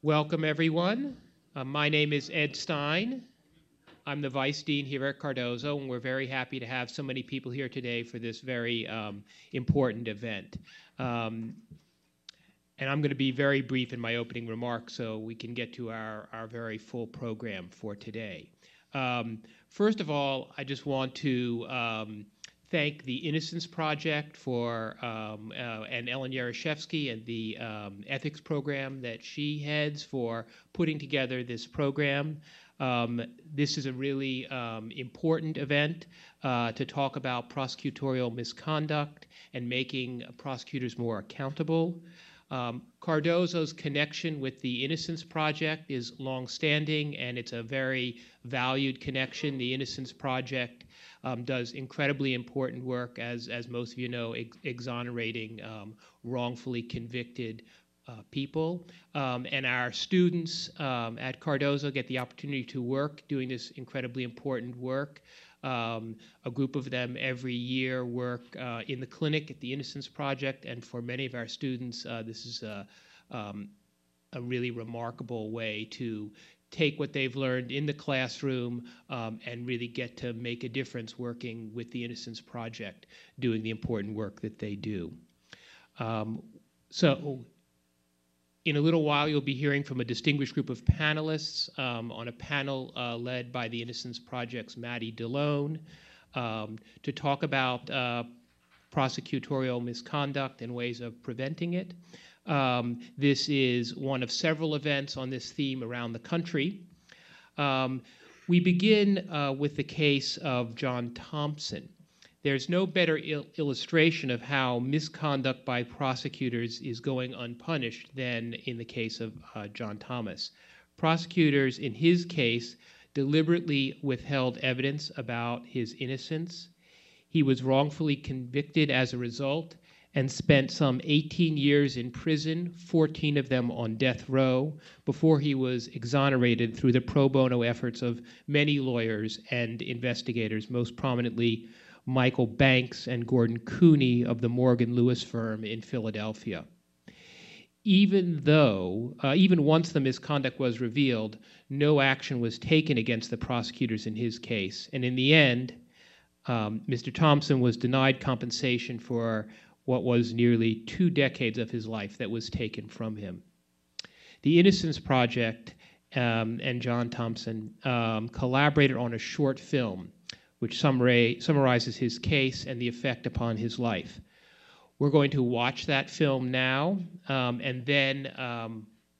Welcome, everyone. My name is Ed Stein. I'm the Vice Dean here at Cardozo, and we're very happy to have so many people here today for this very important event. And I'm going to be very brief in my opening remarks so we can get to our very full program for today. First of all, I just want to thank the Innocence Project for and Ellen Yarashevsky and the ethics program that she heads for putting together this program. This is a really important event to talk about prosecutorial misconduct and making prosecutors more accountable. Cardozo's connection with the Innocence Project is longstanding, and it's a very valued connection. The Innocence Project does incredibly important work, as most of you know, exonerating wrongfully convicted people. And our students at Cardozo get the opportunity to work doing this incredibly important work. A group of them every year work in the clinic at the Innocence Project, and for many of our students, this is a really remarkable way to take what they've learned in the classroom and really get to make a difference working with the Innocence Project, doing the important work that they do. So in a little while, you'll be hearing from a distinguished group of panelists on a panel led by the Innocence Project's Maddie DeLone to talk about prosecutorial misconduct and ways of preventing it. This is one of several events on this theme around the country. We begin with the case of John Thompson. There's no better illustration of how misconduct by prosecutors is going unpunished than in the case of John Thomas. Prosecutors, in his case, deliberately withheld evidence about his innocence. He was wrongfully convicted as a result and spent some 18 years in prison, 14 of them on death row, before he was exonerated through the pro bono efforts of many lawyers and investigators, most prominently Michael Banks and Gordon Cooney of the Morgan Lewis firm in Philadelphia. Even once the misconduct was revealed, no action was taken against the prosecutors in his case. And in the end, Mr. Thompson was denied compensation for what was nearly 2 decades of his life that was taken from him. The Innocence Project and John Thompson collaborated on a short film which summarizes his case and the effect upon his life. We're going to watch that film now, and then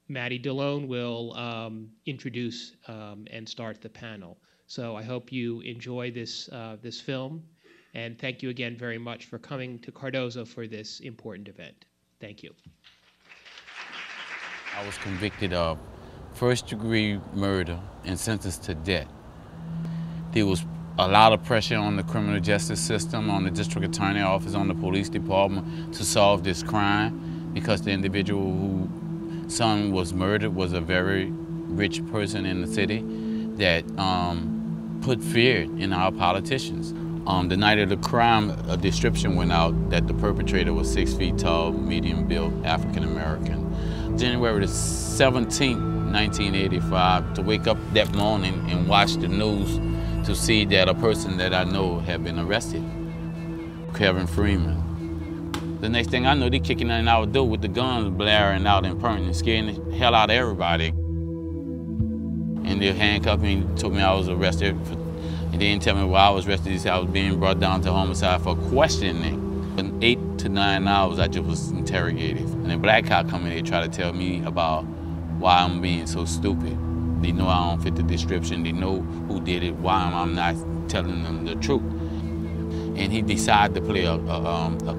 Maddie DeLone will introduce and start the panel. So I hope you enjoy this film, and thank you again very much for coming to Cardozo for this important event. Thank you. I was convicted of first-degree murder and sentenced to death. There was a lot of pressure on the criminal justice system, on the district attorney office, on the police department to solve this crime because the individual whose son was murdered was a very rich person in the city that put fear in our politicians. The night of the crime, a description went out that the perpetrator was 6 feet tall, medium-built, African-American. January the 17th, 1985, to wake up that morning and watch the news to see that a person that I know had been arrested, Kevin Freeman. The next thing I know, they kicking in our door with the guns blaring out and pointing, scaring the hell out of everybody. And they handcuffed me and told me I was arrested. And they didn't tell me why I was arrested. They said I was being brought down to homicide for questioning. In 8 to 9 hours, I just was interrogated. And the black cop come in, they try to tell me about why I'm being so stupid. They know I don't fit the description. They know who did it, why I'm not telling them the truth. And he decided to play a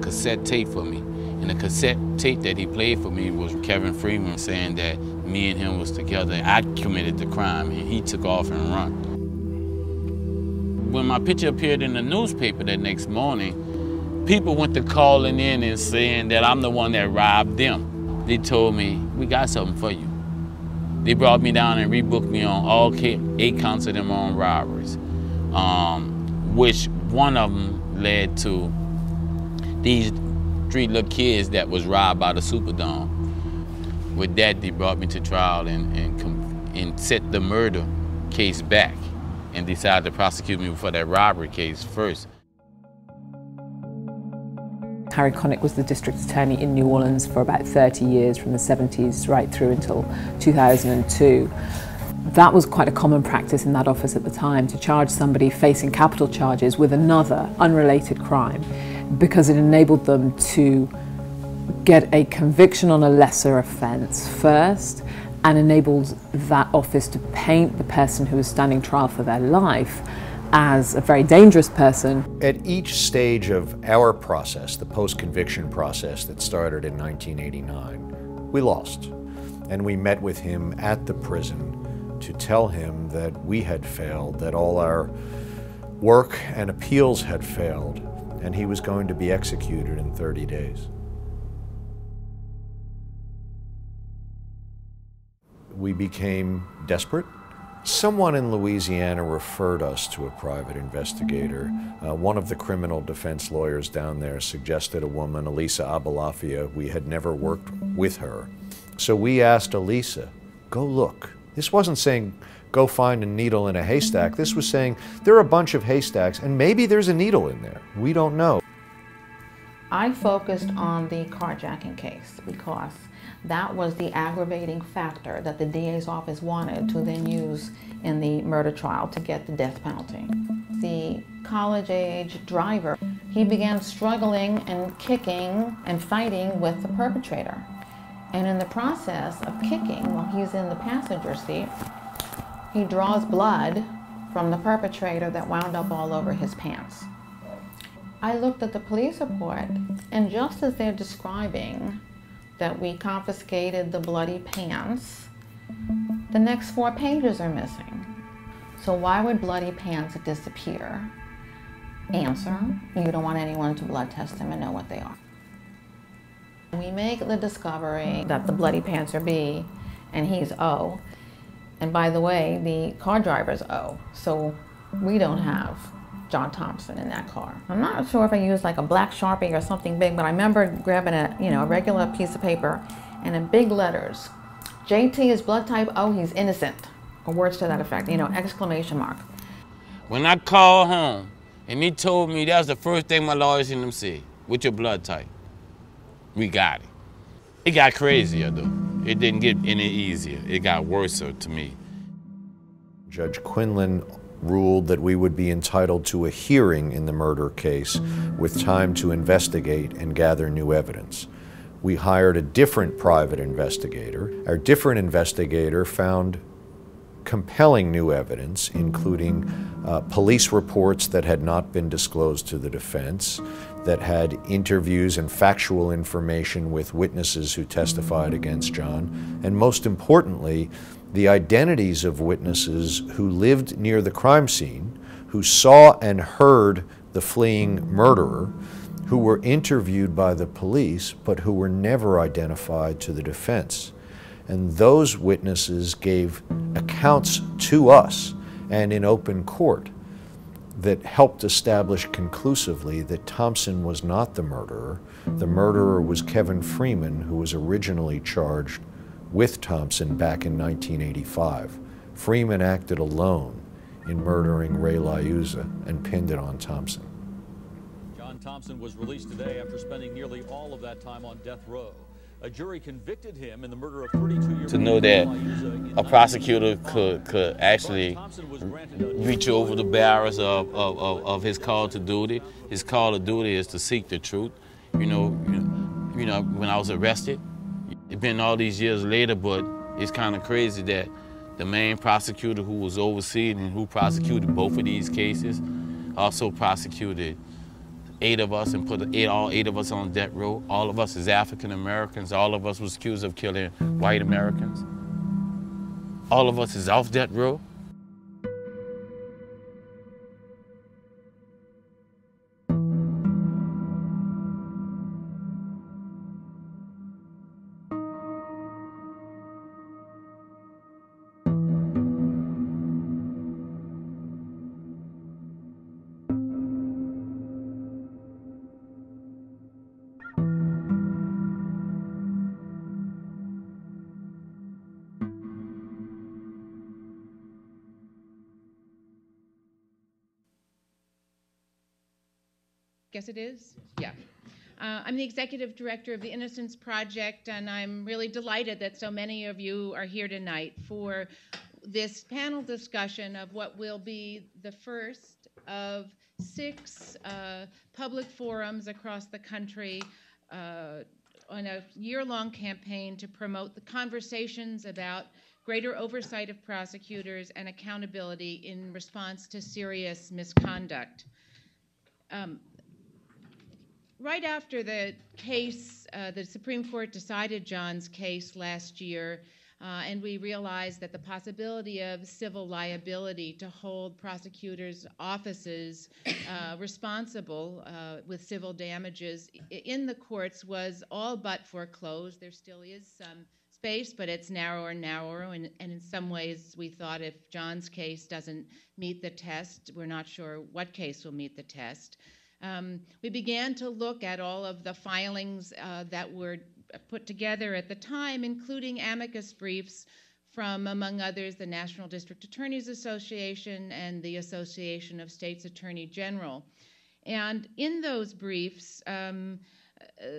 cassette tape for me. And the cassette tape that he played for me was Kevin Freeman saying that me and him was together. I committed the crime, and he took off and run. When my picture appeared in the newspaper that next morning, people went to calling in and saying that I'm the one that robbed them. They told me, we got something for you. They brought me down and rebooked me on all 8 counts of them on robberies, which one of them led to these 3 little kids that was robbed by the Superdome. With that, they brought me to trial and set the murder case back and decided to prosecute me for that robbery case first. Harry Connick was the district attorney in New Orleans for about 30 years, from the 70s right through until 2002. That was quite a common practice in that office at the time, to charge somebody facing capital charges with another unrelated crime, because it enabled them to get a conviction on a lesser offence first, and enabled that office to paint the person who was standing trial for their life as a very dangerous person. At each stage of our process, the post-conviction process that started in 1989, we lost. And we met with him at the prison to tell him that we had failed, that all our work and appeals had failed, and he was going to be executed in 30 days. We became desperate. Someone in Louisiana referred us to a private investigator. One of the criminal defense lawyers down there suggested a woman, Elisa Abalafia. We had never worked with her. So we asked Elisa, go look. This wasn't saying, go find a needle in a haystack. This was saying, there are a bunch of haystacks and maybe there's a needle in there. We don't know. I focused on the carjacking case because that was the aggravating factor that the DA's office wanted to then use in the murder trial to get the death penalty. The college-age driver, he began struggling and kicking and fighting with the perpetrator. And in the process of kicking, while he's in the passenger seat, he draws blood from the perpetrator that wound up all over his pants. I looked at the police report, and just as they're describing that we confiscated the bloody pants, the next 4 pages are missing. So why would bloody pants disappear? Answer, you don't want anyone to blood test them and know what they are. We make the discovery that the bloody pants are B and he's O. And by the way, the car driver's O, so we don't have John Thompson in that car. I'm not sure if I used like a black Sharpie or something big, but I remember grabbing a regular piece of paper and in big letters, JT is blood type O, he's innocent, or words to that effect, exclamation mark. When I called home and he told me, that was the first thing my lawyers in them said, what's your blood type? We got it. It got crazier though. It didn't get any easier. It got worse to me. Judge Quinlan ruled that we would be entitled to a hearing in the murder case with time to investigate and gather new evidence. We hired a different private investigator. Our different investigator found compelling new evidence, including police reports that had not been disclosed to the defense, that had interviews and factual information with witnesses who testified against John, and most importantly, the identities of witnesses who lived near the crime scene, who saw and heard the fleeing murderer, who were interviewed by the police, but who were never identified to the defense. And those witnesses gave accounts to us and in open court that helped establish conclusively that Thompson was not the murderer. The murderer was Kevin Freeman, who was originally charged with Thompson back in 1985. Freeman acted alone in murdering Ray Liuzza and pinned it on Thompson. John Thompson was released today after spending nearly all of that time on death row. A jury convicted him in the murder of 32-year-old To know that a prosecutor could actually reach over the barrels of his call to duty. His call to duty is to seek the truth. When I was arrested, it's been all these years later, but it's kind of crazy that the main prosecutor who was overseeing and who prosecuted both of these cases also prosecuted 8 of us and put all 8 of us on death row. All of us as African Americans, all of us was accused of killing white Americans. All of us is off death row. guess it is? Yeah. I'm the executive director of the Innocence Project, and I'm really delighted that so many of you are here tonight for this panel discussion of what will be the first of 6 public forums across the country on a year-long campaign to promote the conversations about greater oversight of prosecutors and accountability in response to serious misconduct. Right after the case, the Supreme Court decided John's case last year, and we realized that the possibility of civil liability to hold prosecutors' offices responsible with civil damages in the courts was all but foreclosed. There still is some space, but it's narrower and narrower, and in some ways we thought if John's case doesn't meet the test, we're not sure what case will meet the test. We began to look at all of the filings that were put together at the time, including amicus briefs from, among others, the National District Attorneys Association and the Association of States Attorney General. And in those briefs,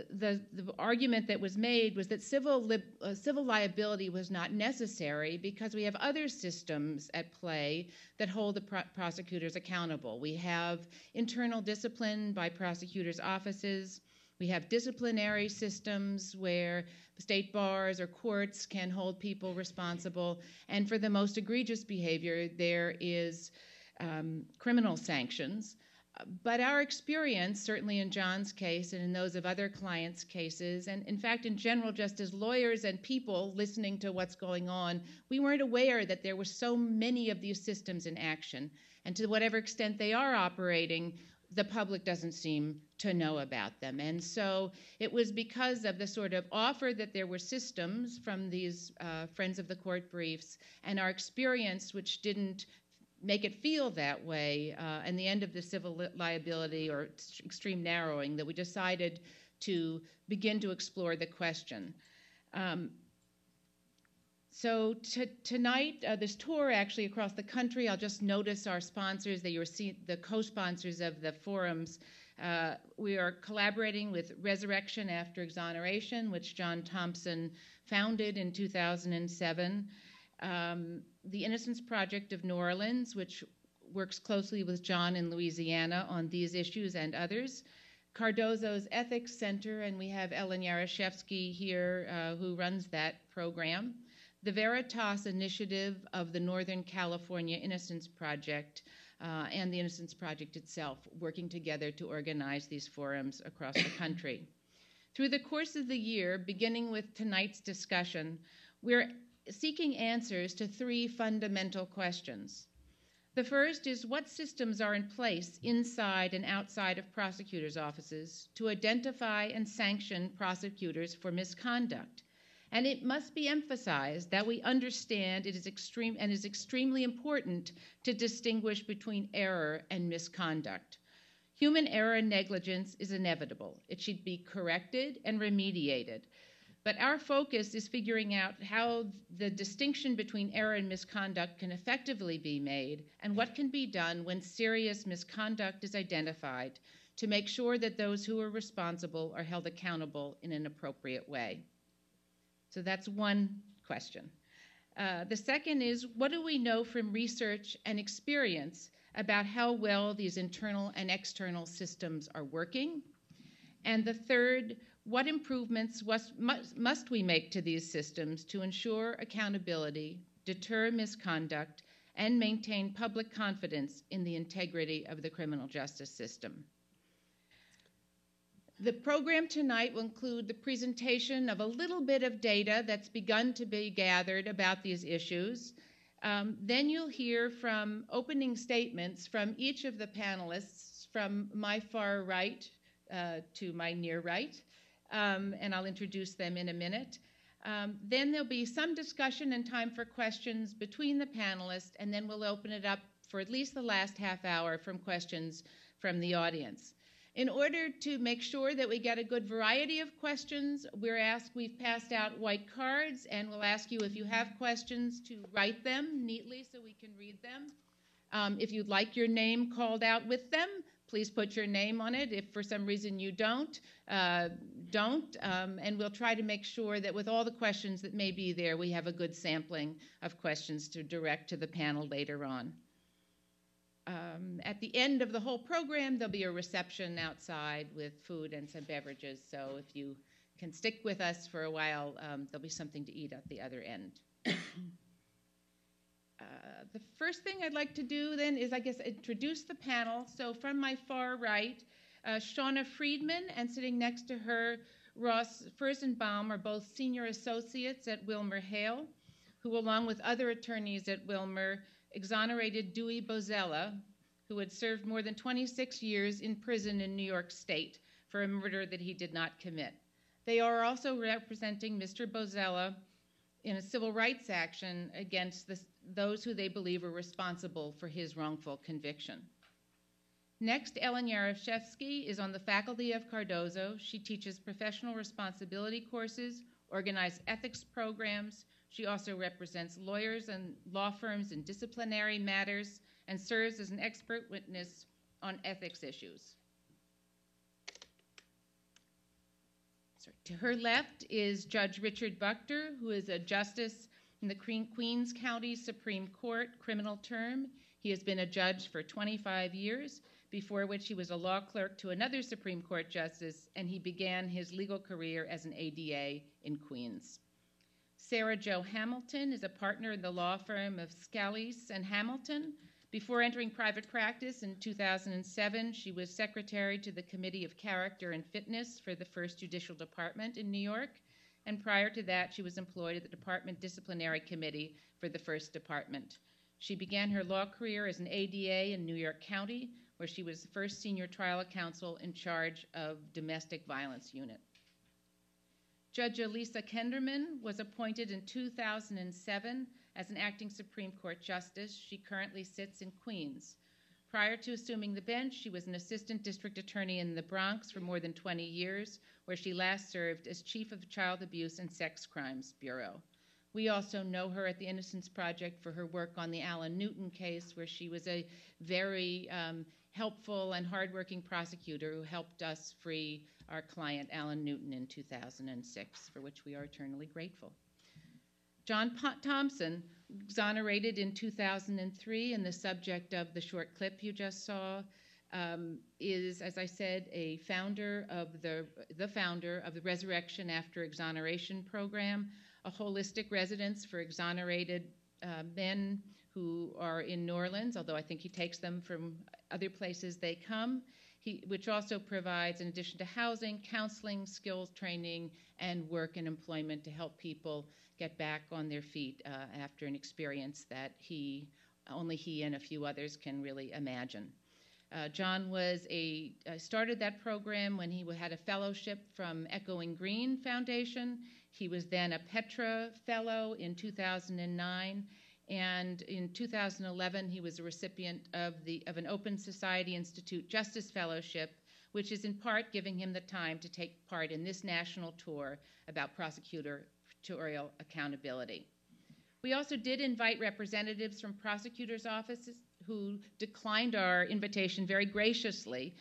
the argument that was made was that civil liability was not necessary because we have other systems at play that hold the prosecutors accountable. We have internal discipline by prosecutors' offices. We have disciplinary systems where state bars or courts can hold people responsible. And for the most egregious behavior, there is criminal sanctions. But our experience, certainly in John's case and in those of other clients' cases, and in fact in general just as lawyers and people listening to what's going on, we weren't aware that there were so many of these systems in action. And to whatever extent they are operating, the public doesn't seem to know about them. And so it was because of the sort of offer that there were systems from these Friends of the Court briefs and our experience, which didn't make it feel that way, and the end of the civil liability or extreme narrowing, that we decided to begin to explore the question. So tonight, this tour actually across the country, I'll just notice our sponsors, that you're the co-sponsors of the forums. We are collaborating with Resurrection After Exoneration, which John Thompson founded in 2007. The Innocence Project of New Orleans, which works closely with John in Louisiana on these issues and others. Cardozo's Ethics Center, and we have Ellen Yarashevsky here who runs that program. The Veritas Initiative of the Northern California Innocence Project and the Innocence Project itself, working together to organize these forums across the country. Through the course of the year, beginning with tonight's discussion, we're seeking answers to 3 fundamental questions. The first is what systems are in place inside and outside of prosecutors' offices to identify and sanction prosecutors for misconduct. And it must be emphasized that we understand it is extremely important to distinguish between error and misconduct. Human error and negligence is inevitable. It should be corrected and remediated. But our focus is figuring out how the distinction between error and misconduct can effectively be made and what can be done when serious misconduct is identified to make sure that those who are responsible are held accountable in an appropriate way. So that's one question. The second is, what do we know from research and experience about how well these internal and external systems are working? And the third, what improvements must we make to these systems to ensure accountability, deter misconduct, and maintain public confidence in the integrity of the criminal justice system? The program tonight will include the presentation of a little bit of data that's begun to be gathered about these issues. Then you'll hear from opening statements from each of the panelists, from my far right to my near right, and I'll introduce them in a minute. Then there'll be some discussion and time for questions between the panelists, and then we'll open it up for at least the last half hour from questions from the audience. In order to make sure that we get a good variety of questions, we've passed out white cards, and we'll ask you, if you have questions, to write them neatly so we can read them. If you'd like your name called out with them, please put your name on it. If for some reason you don't, and we'll try to make sure that with all the questions that may be there, we have a good sampling of questions to direct to the panel later on. At the end of the whole program, there'll be a reception outside with food and some beverages, so if you can stick with us for a while, there'll be something to eat at the other end. The first thing I'd like to do then is, I guess, introduce the panel. So from my far right, Shauna Friedman, and sitting next to her, Ross Furstenbaum, are both senior associates at WilmerHale, who, along with other attorneys at Wilmer, exonerated Dewey Bozella, who had served more than 26 years in prison in New York State for a murder that he did not commit. They are also representing Mr. Bozella in a civil rights action against those who they believe are responsible for his wrongful conviction. Next, Ellen Yarashevsky is on the faculty of Cardozo. She teaches professional responsibility courses, organized ethics programs. She also represents lawyers and law firms in disciplinary matters and serves as an expert witness on ethics issues. To her left is Judge Richard Buchter, who is a justice in the Queens County Supreme Court criminal term. He has been a judge for 25 years, before which he was a law clerk to another Supreme Court justice, and he began his legal career as an ADA in Queens. Sarah Jo Hamilton is a partner in the law firm of Scalise and Hamilton. Before entering private practice in 2007, she was secretary to the Committee of Character and Fitness for the First Judicial Department in New York, and prior to that, she was employed at the Department Disciplinary Committee for the First Department. She began her law career as an ADA in New York County, where she was the first senior trial counsel in charge of domestic violence unit. Judge Elisa Kenderman was appointed in 2007 as an acting Supreme Court justice. She currently sits in Queens. Prior to assuming the bench, she was an assistant district attorney in the Bronx for more than 20 years, where she last served as chief of the Child Abuse and Sex Crimes Bureau. We also know her at the Innocence Project for her work on the Alan Newton case, where she was a very helpful and hardworking prosecutor who helped us free our client Alan Newton in 2006, for which we are eternally grateful. John Thompson, exonerated in 2003, and the subject of the short clip you just saw, is, as I said, a founder of the founder of the Resurrection After Exoneration program, a holistic residence for exonerated men who are in New Orleans, although I think he takes them from other places they come, which also provides, in addition to housing, counseling, skills training, and work and employment to help people get back on their feet after an experience that only he and a few others can really imagine. John started that program when he had a fellowship from Echoing Green Foundation. He was then a Petra Fellow in 2009. And in 2011, he was a recipient of an Open Society Institute Justice Fellowship, which is in part giving him the time to take part in this national tour about prosecutorial accountability. We also did invite representatives from prosecutors' offices who declined our invitation very graciously,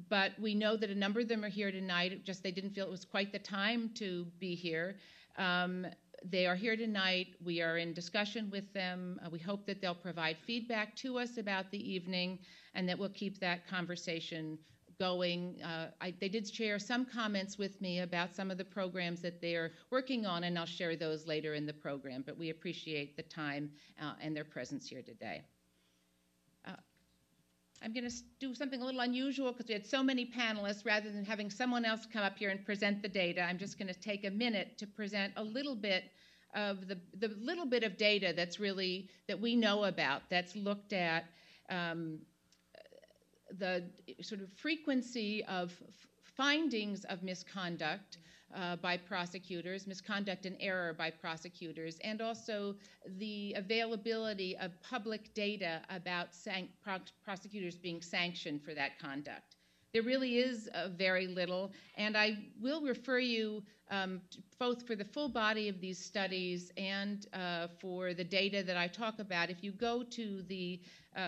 but we know that a number of them are here tonight, just they didn't feel it was quite the time to be here. They are here tonight. We are in discussion with them. We hope that they'll provide feedback to us about the evening and that we'll keep that conversation going. They did share some comments with me about some of the programs that they are working on, and I'll share those later in the program, but we appreciate the time and their presence here today. I'm going to do something a little unusual because we had so many panelists. Rather than having someone else come up here and present the data, I'm just going to take a minute to present a little bit of the little bit of data that we know about, that's looked at the sort of frequency of findings of misconduct by prosecutors, misconduct and error by prosecutors, and also the availability of public data about prosecutors being sanctioned for that conduct. There really is very little, and I will refer you both for the full body of these studies and for the data that I talk about. If you go to the,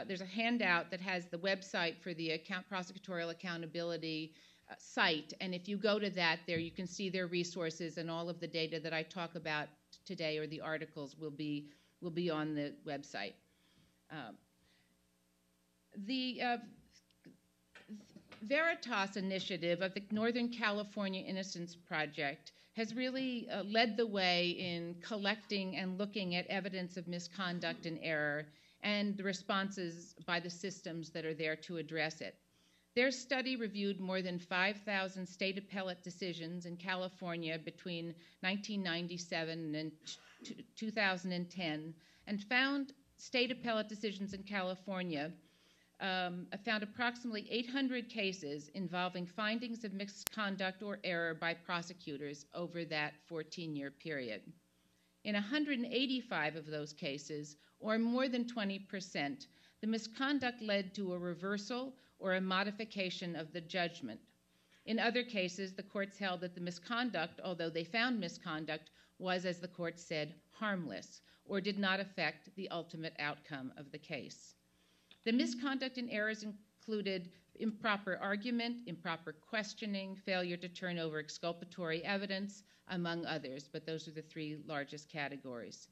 there's a handout that has the website for the Prosecutorial Accountability site, and if you go to that, there you can see their resources, and all of the data that I talk about today, or the articles, will be on the website. The Veritas Initiative of the Northern California Innocence Project has really led the way in collecting and looking at evidence of misconduct and error and the responses by the systems that are there to address it. Their study reviewed more than 5,000 state appellate decisions in California between 1997 and 2010 and found state appellate decisions in California found approximately 800 cases involving findings of misconduct or error by prosecutors over that 14-year period. In 185 of those cases, or more than 20%, the misconduct led to a reversal or a modification of the judgment. In other cases, the courts held that the misconduct, although they found misconduct, was, as the court said, harmless, or did not affect the ultimate outcome of the case. The misconduct and errors included improper argument, improper questioning, failure to turn over exculpatory evidence, among others, but those are the three largest categories.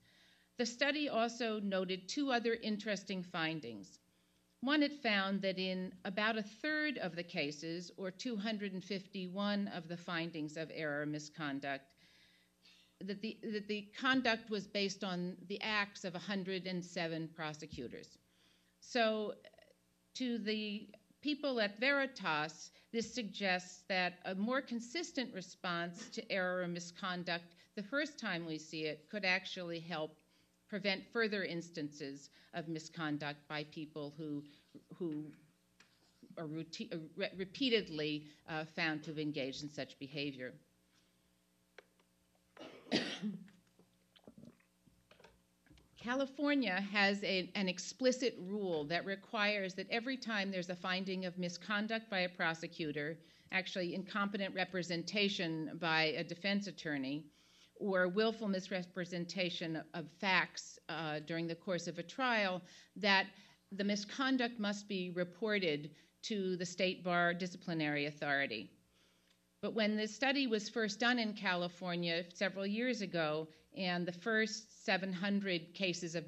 The study also noted two other interesting findings. One, it found that in about a third of the cases, or 251 of the findings of error or misconduct, that the conduct was based on the acts of 107 prosecutors. So to the people at Veritas, this suggests that a more consistent response to error or misconduct the first time we see it could actually help prevent further instances of misconduct by people who are repeatedly found to have engaged in such behavior. California has an explicit rule that requires that every time there's a finding of misconduct by a prosecutor, actually incompetent representation by a defense attorney, or willful misrepresentation of facts during the course of a trial, that the misconduct must be reported to the State Bar Disciplinary Authority. But when this study was first done in California several years ago, and the first 700 cases of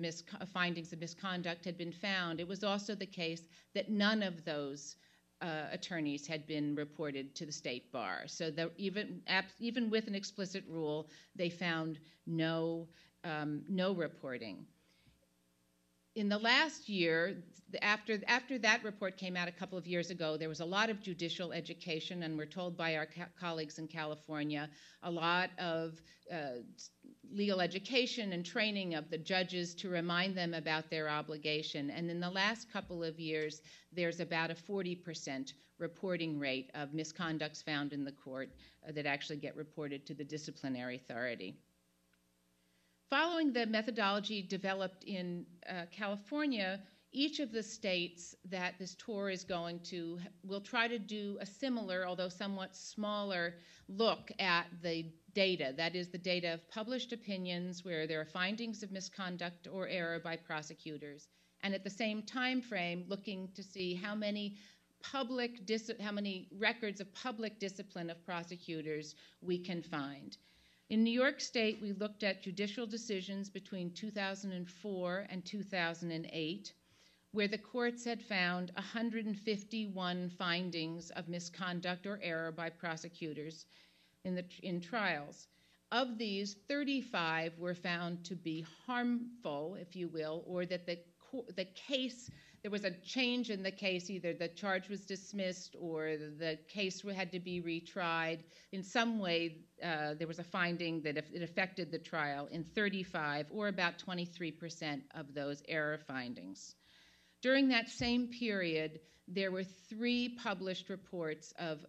findings of misconduct had been found, it was also the case that none of those attorneys had been reported to the State Bar. So even with an explicit rule, they found no reporting. In the last year, after that report came out a couple of years ago, there was a lot of judicial education, and we're told by our colleagues in California, a lot of legal education and training of the judges to remind them about their obligation. And in the last couple of years, there's about a 40% reporting rate of misconducts found in the court that actually get reported to the disciplinary authority. Following the methodology developed in California, each of the states that this tour is going to will try to do a similar, although somewhat smaller, look at the data. That is, the data of published opinions where there are findings of misconduct or error by prosecutors, and at the same time frame, looking to see how many records of public discipline of prosecutors we can find. In New York State, we looked at judicial decisions between 2004 and 2008, where the courts had found 151 findings of misconduct or error by prosecutors in trials. Of these, 35 were found to be harmful, if you will, or that the case, there was a change in the case, either the charge was dismissed or the case had to be retried. In some way, there was a finding that it affected the trial in 35, or about 23% of those error findings. During that same period, there were 3 published reports of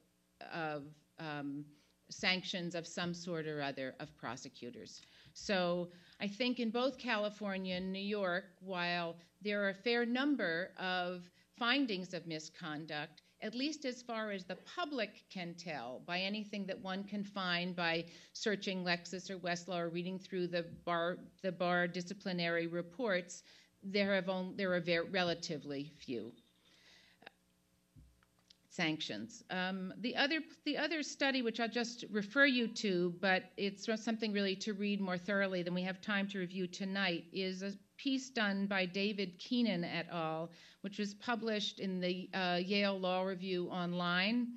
sanctions of some sort or other of prosecutors. So I think in both California and New York, while there are a fair number of findings of misconduct, at least as far as the public can tell, by anything that one can find by searching Lexis or Westlaw or reading through the bar disciplinary reports, there are relatively few sanctions. The other study, which I'll just refer you to, but it's something really to read more thoroughly than we have time to review tonight, is a piece done by David Keenan et al., which was published in the Yale Law Review online.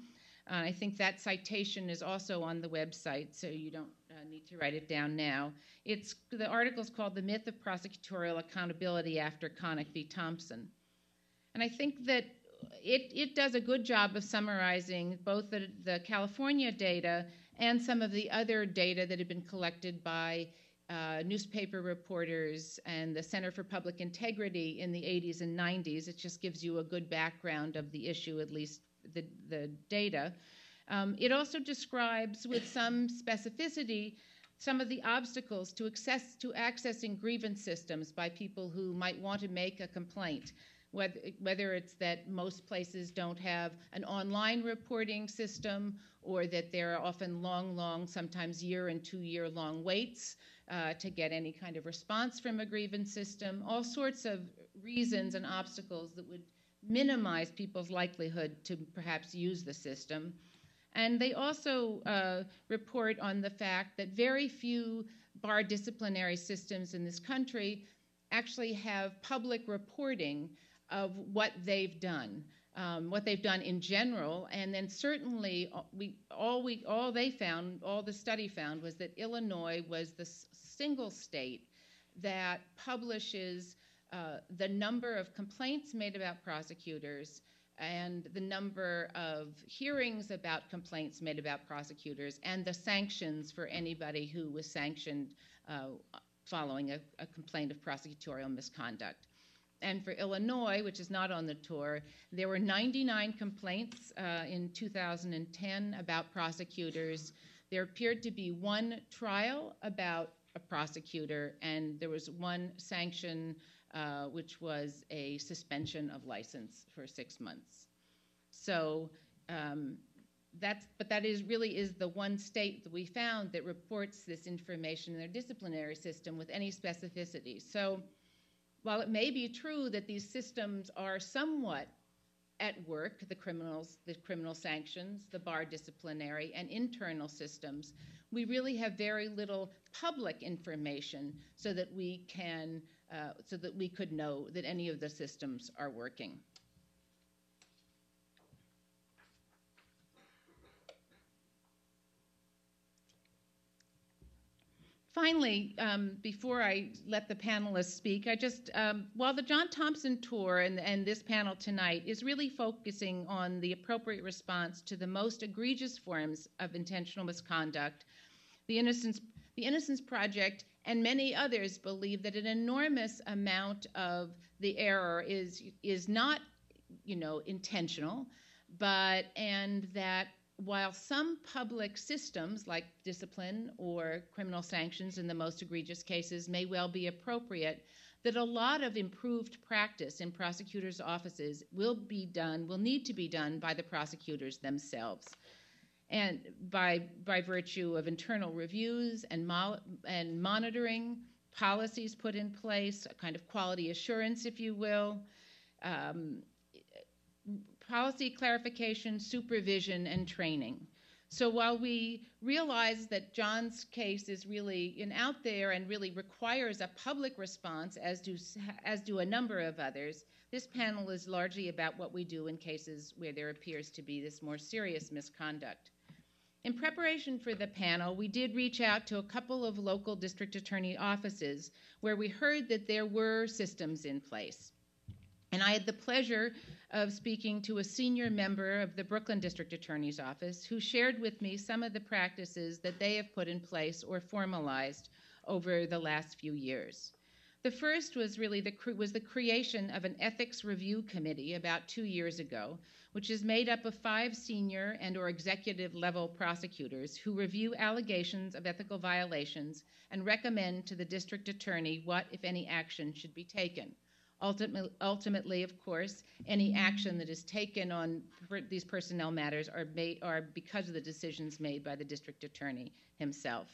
I think that citation is also on the website, so you don't need to write it down now. The article is called "The Myth of Prosecutorial Accountability After Connick v. Thompson." And I think that it does a good job of summarizing both the California data and some of the other data that had been collected by newspaper reporters and the Center for Public Integrity in the 80s and 90s. It just gives you a good background of the issue, at least the data. It also describes with some specificity some of the obstacles to accessing grievance systems by people who might want to make a complaint. Whether it's that most places don't have an online reporting system, or that there are often long, sometimes year and 2 year long waits to get any kind of response from a grievance system, all sorts of reasons and obstacles that would minimize people's likelihood to perhaps use the system. And they also report on the fact that very few bar disciplinary systems in this country actually have public reporting of what they've done in general, and then certainly all the study found was that Illinois was the single state that publishes the number of complaints made about prosecutors and the number of hearings about complaints made about prosecutors and the sanctions for anybody who was sanctioned following a complaint of prosecutorial misconduct. And for Illinois, which is not on the tour, there were 99 complaints in 2010 about prosecutors. There appeared to be one trial about a prosecutor, and there was one sanction, which was a suspension of license for 6 months. So that really is the one state that we found that reports this information in their disciplinary system with any specificity. So while it may be true that these systems are somewhat at work, the criminal sanctions, the bar disciplinary, and internal systems, we really have very little public information so that we could know that any of the systems are working. Finally, before I let the panelists speak, while the John Thompson tour and this panel tonight is really focusing on the appropriate response to the most egregious forms of intentional misconduct, the Innocence Project and many others believe that an enormous amount of the error is not, intentional, and that while some public systems like discipline or criminal sanctions in the most egregious cases may well be appropriate, that a lot of improved practice in prosecutors' offices will need to be done by the prosecutors themselves, and by virtue of internal reviews and monitoring, policies put in place, a kind of quality assurance, if you will, policy clarification, supervision, and training. So while we realize that John's case is really out there and really requires a public response, as do a number of others, this panel is largely about what we do in cases where there appears to be this more serious misconduct. In preparation for the panel, we did reach out to a couple of local district attorney offices where we heard that there were systems in place. And I had the pleasure of speaking to a senior member of the Brooklyn District Attorney's Office who shared with me some of the practices that they have put in place or formalized over the last few years. The first was really the creation of an ethics review committee about 2 years ago, which is made up of 5 senior and or executive level prosecutors who review allegations of ethical violations and recommend to the district attorney what, if any, action should be taken. Ultimately, of course, any action that is taken on these personnel matters are because of the decisions made by the district attorney himself.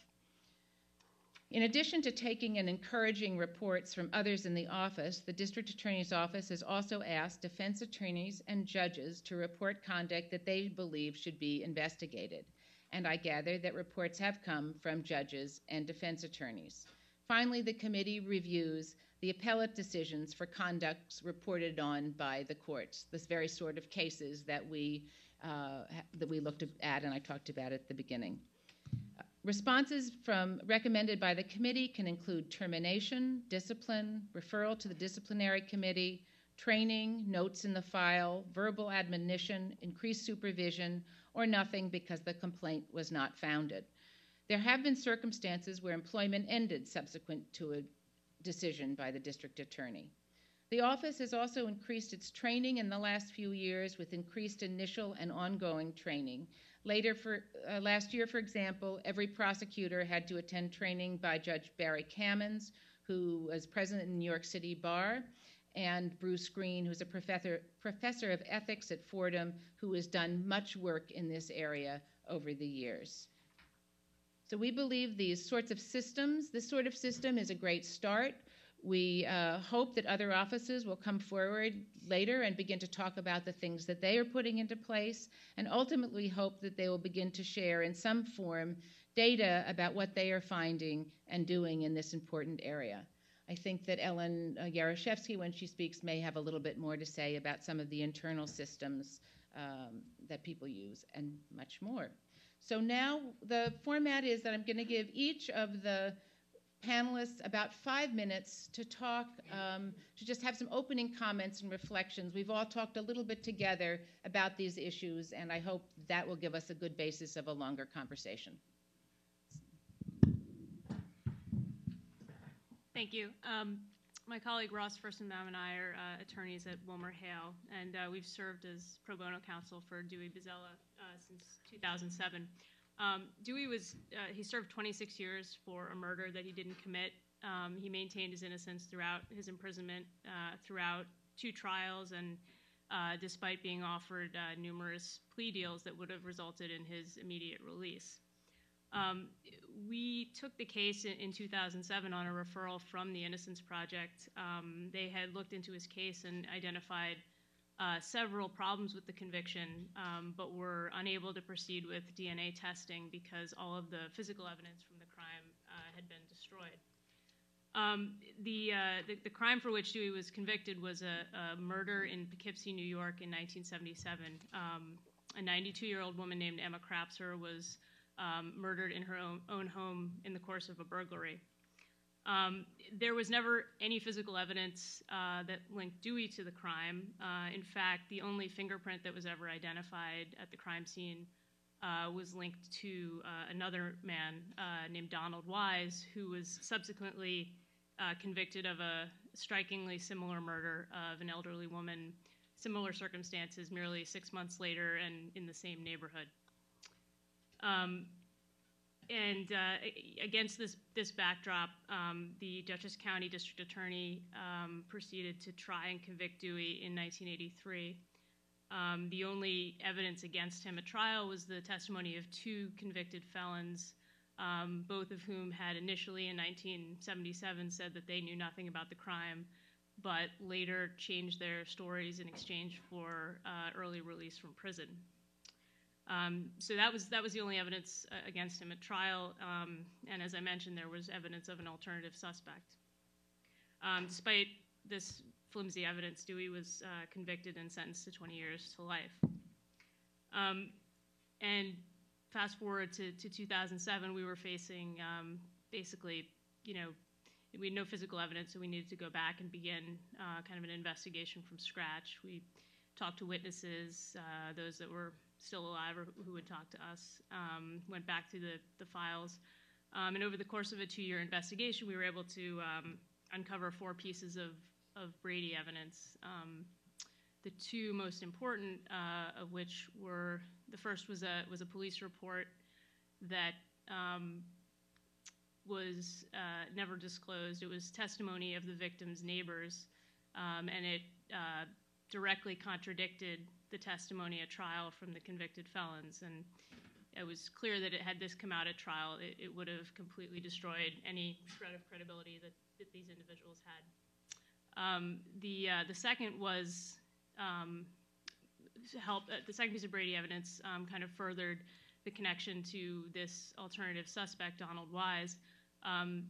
In addition to taking and encouraging reports from others in the office, the district attorney's office has also asked defense attorneys and judges to report conduct that they believe should be investigated. And I gather that reports have come from judges and defense attorneys. Finally, the committee reviews the appellate decisions for conducts reported on by the courts, this very sort of cases that we looked at and I talked about at the beginning. Responses recommended by the committee can include termination, discipline, referral to the disciplinary committee, training, notes in the file, verbal admonition, increased supervision, or nothing because the complaint was not founded. There have been circumstances where employment ended subsequent to a decision by the district attorney. The office has also increased its training in the last few years with increased initial and ongoing training. Last year, for example, every prosecutor had to attend training by Judge Barry Kamens, who was president in the New York City Bar, and Bruce Green, who's a professor of ethics at Fordham, who has done much work in this area over the years. So we believe this sort of system is a great start. We hope that other offices will come forward later and begin to talk about the things that they are putting into place, and ultimately hope that they will begin to share in some form data about what they are finding and doing in this important area. I think that Ellen Yaroshevsky, when she speaks, may have a little bit more to say about some of the internal systems that people use and much more. So now the format is that I'm going to give each of the panelists about 5 minutes to talk, to just have some opening comments and reflections. We've all talked a little bit together about these issues, and I hope that will give us a good basis of a longer conversation. Thank you. My colleague Ross Furstenbaum and I are attorneys at WilmerHale, and we've served as pro bono counsel for Dewey Bizzella since 2007. Dewey he served 26 years for a murder that he didn't commit. He maintained his innocence throughout his imprisonment, throughout 2 trials, and despite being offered numerous plea deals that would have resulted in his immediate release. We took the case in 2007 on a referral from the Innocence Project. They had looked into his case and identified several problems with the conviction, but were unable to proceed with DNA testing because all of the physical evidence from the crime had been destroyed. The crime for which Dewey was convicted was a murder in Poughkeepsie, New York in 1977. A 92-year-old woman named Emma Crapser was murdered in her own home in the course of a burglary. There was never any physical evidence that linked Dewey to the crime. In fact, the only fingerprint that was ever identified at the crime scene was linked to another man named Donald Wise, who was subsequently convicted of a strikingly similar murder of an elderly woman, similar circumstances, merely 6 months later and in the same neighborhood. Against this backdrop, the Dutchess County District Attorney proceeded to try and convict Dewey in 1983. The only evidence against him at trial was the testimony of 2 convicted felons, both of whom had initially in 1977 said that they knew nothing about the crime, but later changed their stories in exchange for early release from prison. So that was the only evidence against him at trial, and as I mentioned, there was evidence of an alternative suspect. Despite this flimsy evidence, Dewey was convicted and sentenced to 20 years to life. And fast forward to 2007, we were facing basically, we had no physical evidence, so we needed to go back and begin kind of an investigation from scratch. We talked to witnesses, those that were still alive or who would talk to us, went back through the files. And over the course of a 2-year investigation, we were able to uncover 4 pieces of Brady evidence. The 2 most important of which were, the first was a police report that was never disclosed. It was testimony of the victim's neighbors and it directly contradicted the testimony at trial from the convicted felons. And it was clear that had this come out at trial, it would have completely destroyed any shred of credibility that these individuals had. The second was the second piece of Brady evidence kind of furthered the connection to this alternative suspect, Donald Wise.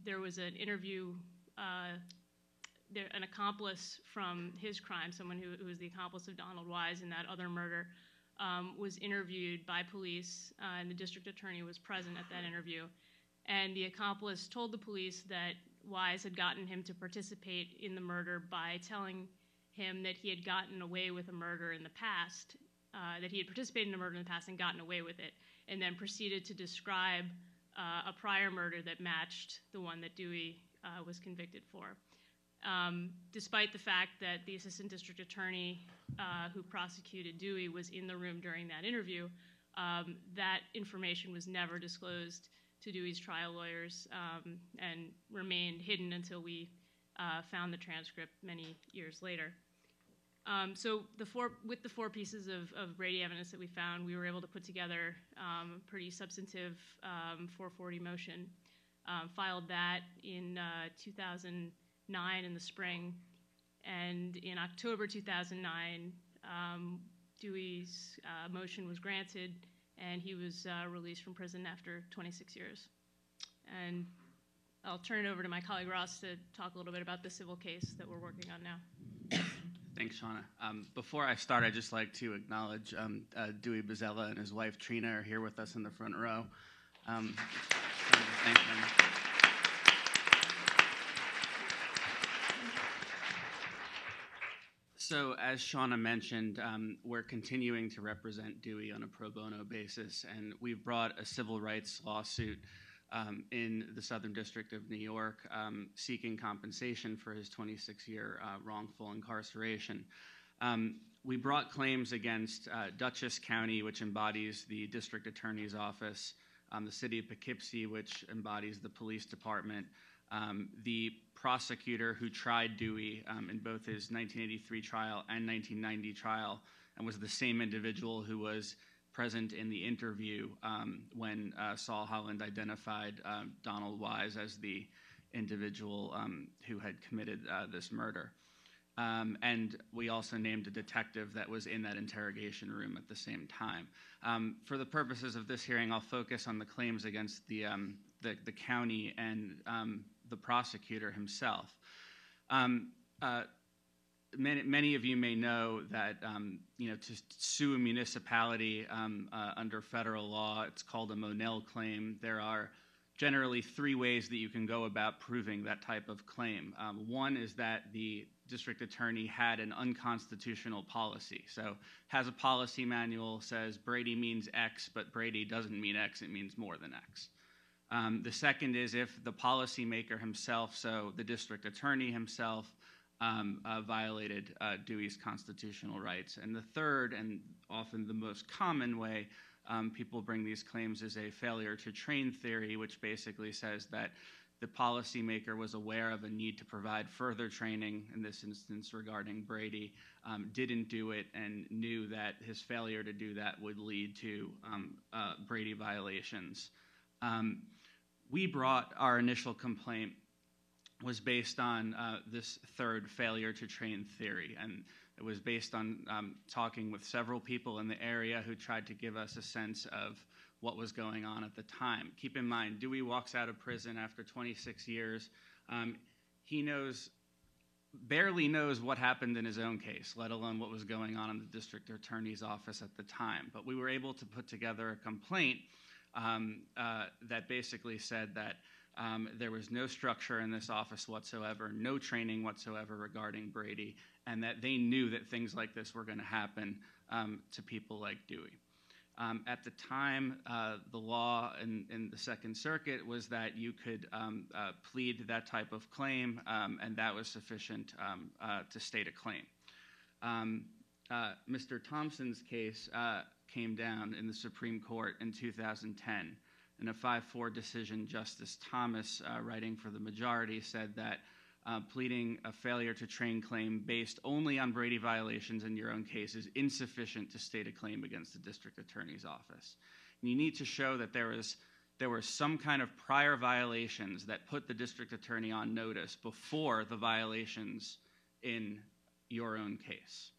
There was an interview, an accomplice from his crime, someone who was the accomplice of Donald Wise in that other murder, was interviewed by police, and the district attorney was present at that interview. And the accomplice told the police that Wise had gotten him to participate in the murder by telling him that he had gotten away with a murder in the past, that he had participated in a murder in the past and gotten away with it, and then proceeded to describe a prior murder that matched the one that Dewey was convicted for. Despite the fact that the assistant district attorney who prosecuted Dewey was in the room during that interview, that information was never disclosed to Dewey's trial lawyers and remained hidden until we found the transcript many years later. So with the four pieces of Brady evidence that we found, we were able to put together a pretty substantive 440 motion, filed that in 2009 in the spring, and in October 2009, Dewey's motion was granted, and he was released from prison after 26 years. And I'll turn it over to my colleague Ross to talk a little bit about the civil case that we're working on now. Thanks, Shauna. Before I start, I'd just like to acknowledge Dewey Bozzella and his wife Trina are here with us in the front row. Thank them. So as Shauna mentioned, we're continuing to represent Dewey on a pro bono basis, and we've brought a civil rights lawsuit in the Southern District of New York seeking compensation for his 26-year wrongful incarceration. We brought claims against Dutchess County, which embodies the district attorney's office, the city of Poughkeepsie, which embodies the police department, the prosecutor who tried Dewey in both his 1983 trial and 1990 trial, and was the same individual who was present in the interview when Saul Holland identified Donald Wise as the individual who had committed this murder. And we also named a detective that was in that interrogation room at the same time. For the purposes of this hearing, I'll focus on the claims against the county and the prosecutor himself. Many of you may know that to sue a municipality under federal law, it's called a Monell claim. There are generally three ways that you can go about proving that type of claim. One is that the district attorney had an unconstitutional policy. So has a policy manual, says Brady means X, but Brady doesn't mean X, it means more than X. The second is if the policymaker himself, so the district attorney himself, violated Dewey's constitutional rights. And the third, and often the most common way people bring these claims, is a failure to train theory, which basically says that the policymaker was aware of a need to provide further training, in this instance regarding Brady, didn't do it, and knew that his failure to do that would lead to Brady violations. We brought our initial complaint was based on this third failure to train theory. And it was based on talking with several people in the area who tried to give us a sense of what was going on at the time. Keep in mind, Dewey walks out of prison after 26 years. He barely knows what happened in his own case, let alone what was going on in the district attorney's office at the time. But we were able to put together a complaint that basically said that there was no structure in this office whatsoever, no training whatsoever regarding Brady, and that they knew that things like this were going to happen to people like Dewey. At the time, the law in the Second Circuit was that you could plead that type of claim, and that was sufficient to state a claim. Mr. Thompson's case came down in the Supreme Court in 2010. In a 5-4 decision, Justice Thomas, writing for the majority, said that pleading a failure to train claim based only on Brady violations in your own case is insufficient to state a claim against the district attorney's office. And you need to show that there were some kind of prior violations that put the district attorney on notice before the violations in your own case.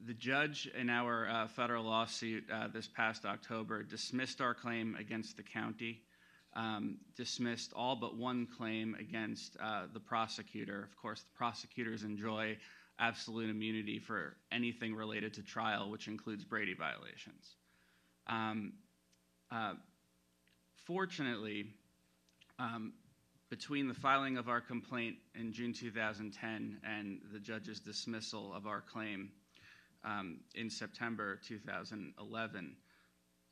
The judge in our federal lawsuit this past October dismissed our claim against the county, dismissed all but one claim against the prosecutor. Of course, the prosecutors enjoy absolute immunity for anything related to trial, which includes Brady violations. Fortunately, between the filing of our complaint in June 2010 and the judge's dismissal of our claim in September 2011,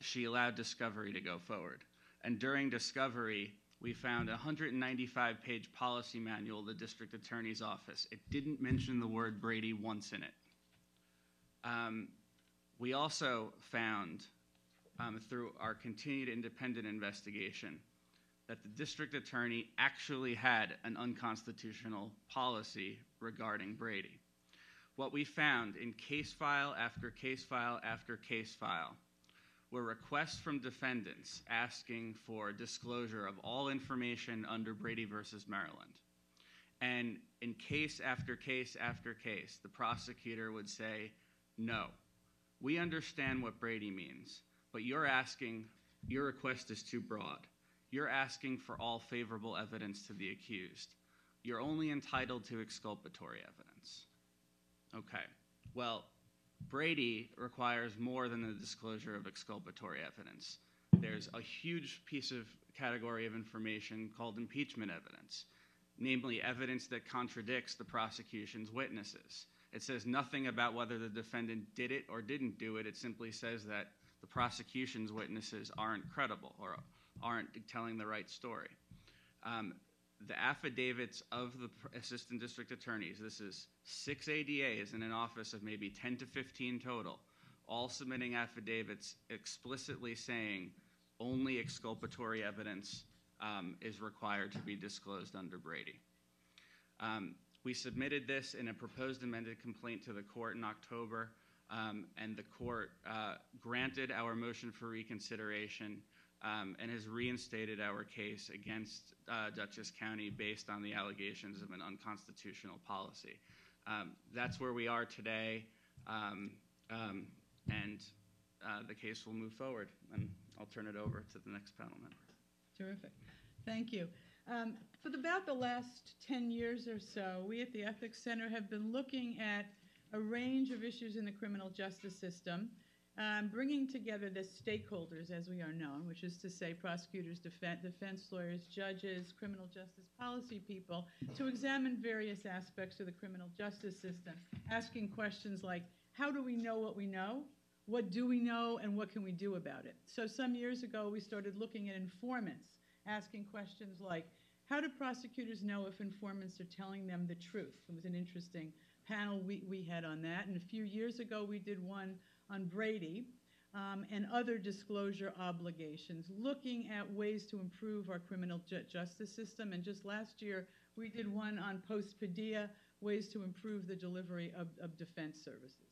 she allowed discovery to go forward. And during discovery, we found a 195-page policy manual of the district attorney's office. It didn't mention the word Brady once in it. We also found, through our continued independent investigation, that the district attorney actually had an unconstitutional policy regarding Brady. What we found in case file after case file after case file were requests from defendants asking for disclosure of all information under Brady versus Maryland. And in case after case after case, the prosecutor would say, no, we understand what Brady means, but your request is too broad. You're asking for all favorable evidence to the accused. You're only entitled to exculpatory evidence. Okay, well, Brady requires more than the disclosure of exculpatory evidence. There's a huge category of information called impeachment evidence, namely evidence that contradicts the prosecution's witnesses. It says nothing about whether the defendant did it or didn't do it. It simply says that the prosecution's witnesses aren't credible or aren't telling the right story. The affidavits of the assistant district attorneys, this is 6 ADAs in an office of maybe 10 to 15 total, all submitting affidavits explicitly saying only exculpatory evidence is required to be disclosed under Brady. We submitted this in a proposed amended complaint to the court in October, and the court granted our motion for reconsideration and has reinstated our case against Dutchess County based on the allegations of an unconstitutional policy. That's where we are today, and the case will move forward. And I'll turn it over to the next panel member. Terrific. Thank you. For about the last 10 years or so, we at the Ethics Center have been looking at a range of issues in the criminal justice system, bringing together the stakeholders, as we are known, which is to say prosecutors, defense lawyers, judges, criminal justice policy people, to examine various aspects of the criminal justice system, asking questions like, how do we know what we know? What do we know, and what can we do about it? So some years ago, we started looking at informants, asking questions like, how do prosecutors know if informants are telling them the truth? It was an interesting panel we had on that. And a few years ago, we did one on Brady and other disclosure obligations, looking at ways to improve our criminal justice system. And just last year, we did one on post-Padilla, ways to improve the delivery of defense services.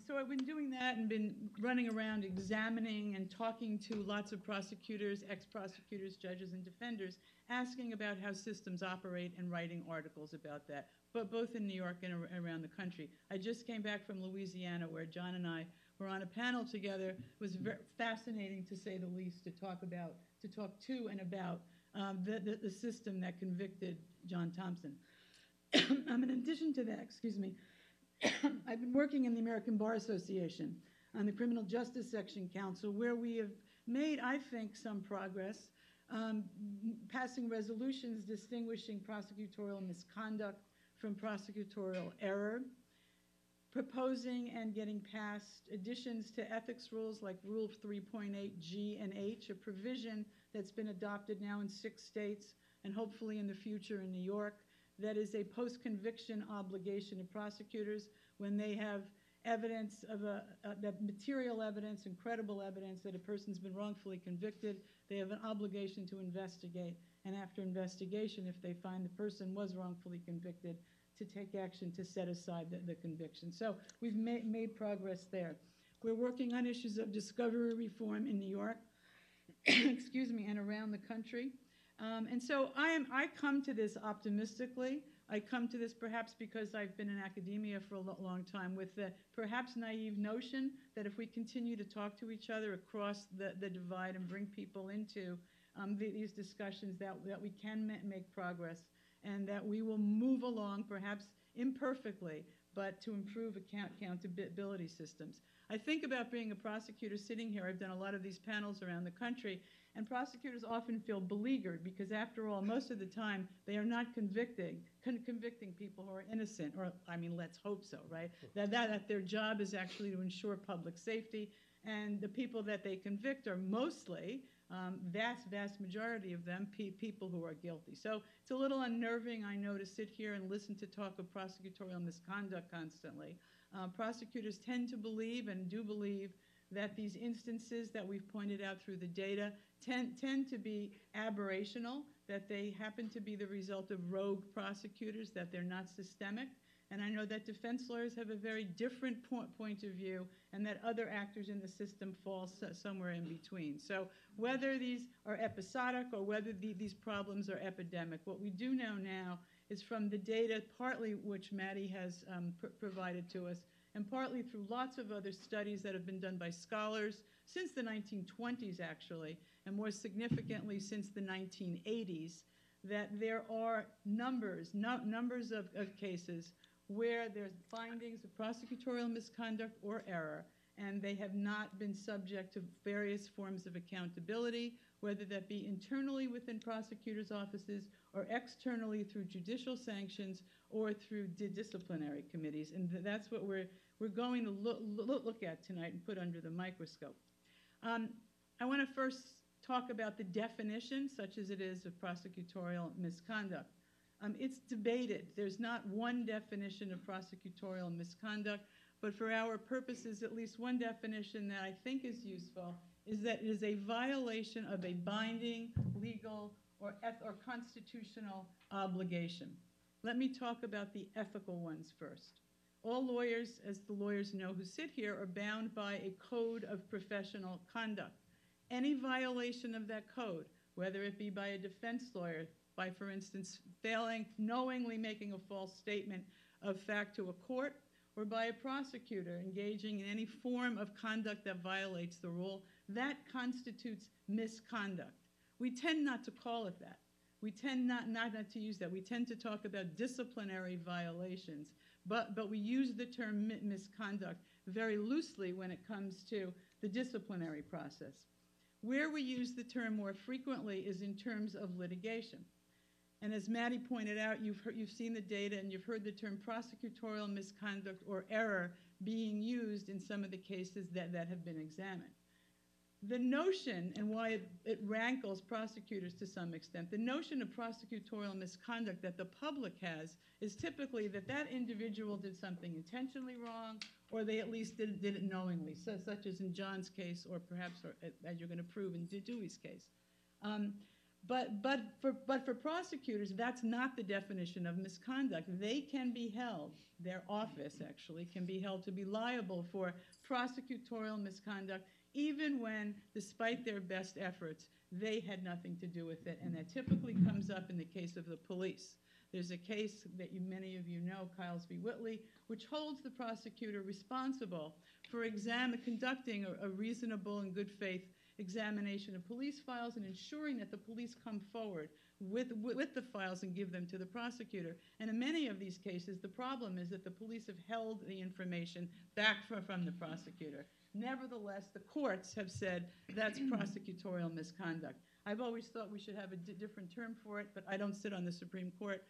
So I've been doing that and been running around examining and talking to lots of prosecutors, ex-prosecutors, judges, and defenders, asking about how systems operate and writing articles about that, but both in New York and around the country. I just came back from Louisiana, where John and I were on a panel together. It was very fascinating, to say the least, to talk to and about the system that convicted John Thompson. In addition to that, excuse me, I've been working in the American Bar Association on the Criminal Justice Section Council, where we have made, I think, some progress, passing resolutions distinguishing prosecutorial misconduct from prosecutorial error, proposing and getting passed additions to ethics rules like Rule 3.8G and H, a provision that's been adopted now in 6 states and hopefully in the future in New York, that is a post-conviction obligation of prosecutors when they have evidence of that material evidence and credible evidence that a person's been wrongfully convicted, they have an obligation to investigate. And after investigation, if they find the person was wrongfully convicted, to take action to set aside the conviction. So we've made progress there. We're working on issues of discovery reform in New York, excuse me, and around the country. And so I come to this optimistically. I come to this perhaps because I've been in academia for a long time with the perhaps naive notion that if we continue to talk to each other across the divide and bring people into these discussions, that we can make progress and that we will move along, perhaps imperfectly, but to improve accountability systems. I think about being a prosecutor sitting here. I've done a lot of these panels around the country, and prosecutors often feel beleaguered because, after all, most of the time they are not convicting people who are innocent, or I mean, let's hope so, right? That their job is actually to ensure public safety, and the people that they convict are mostly, vast majority of them, people who are guilty. So it's a little unnerving, I know, to sit here and listen to talk of prosecutorial misconduct constantly. Prosecutors tend to believe and do believe that these instances that we've pointed out through the data tend to be aberrational, that they happen to be the result of rogue prosecutors, that they're not systemic. And I know that defense lawyers have a very different point of view, and that other actors in the system fall somewhere in between. So whether these are episodic or whether these problems are epidemic, what we do know now is from the data, partly which Maddie has provided to us, and partly through lots of other studies that have been done by scholars since the 1920s, actually, and more significantly since the 1980s, that there are numbers of cases where there's findings of prosecutorial misconduct or error, and they have not been subject to various forms of accountability, whether that be internally within prosecutors' offices or externally through judicial sanctions or through disciplinary committees. And that's what we're going to look at tonight and put under the microscope. I want to first talk about the definition, such as it is, of prosecutorial misconduct. It's debated. There's not one definition of prosecutorial misconduct, but for our purposes, at least one definition that I think is useful is that it is a violation of a binding legal or constitutional obligation. Let me talk about the ethical ones first. All lawyers, as the lawyers know who sit here, are bound by a code of professional conduct. Any violation of that code, whether it be by a defense lawyer, by, for instance, knowingly making a false statement of fact to a court, or by a prosecutor engaging in any form of conduct that violates the rule, that constitutes misconduct. We tend not to call it that. We tend not to use that. We tend to talk about disciplinary violations, but we use the term misconduct very loosely when it comes to the disciplinary process. Where we use the term more frequently is in terms of litigation. And as Maddie pointed out, you've seen the data and you've heard the term prosecutorial misconduct or error being used in some of the cases that have been examined. The notion, and why it rankles prosecutors to some extent, the notion of prosecutorial misconduct that the public has is typically that that individual did something intentionally wrong, or they at least did it knowingly, such as in John's case, or perhaps, as you're going to prove, in Dewey's case. But for prosecutors, that's not the definition of misconduct. They can be held, their office actually, can be held to be liable for prosecutorial misconduct even when, despite their best efforts, they had nothing to do with it. And that typically comes up in the case of the police. There's a case that many of you know, Kyles v. Whitley, which holds the prosecutor responsible for conducting a reasonable and good faith examination of police files and ensuring that the police come forward with the files and give them to the prosecutor. And in many of these cases, the problem is that the police have held the information back from the prosecutor. Nevertheless, the courts have said that's prosecutorial misconduct. I've always thought we should have a different term for it, but I don't sit on the Supreme Court.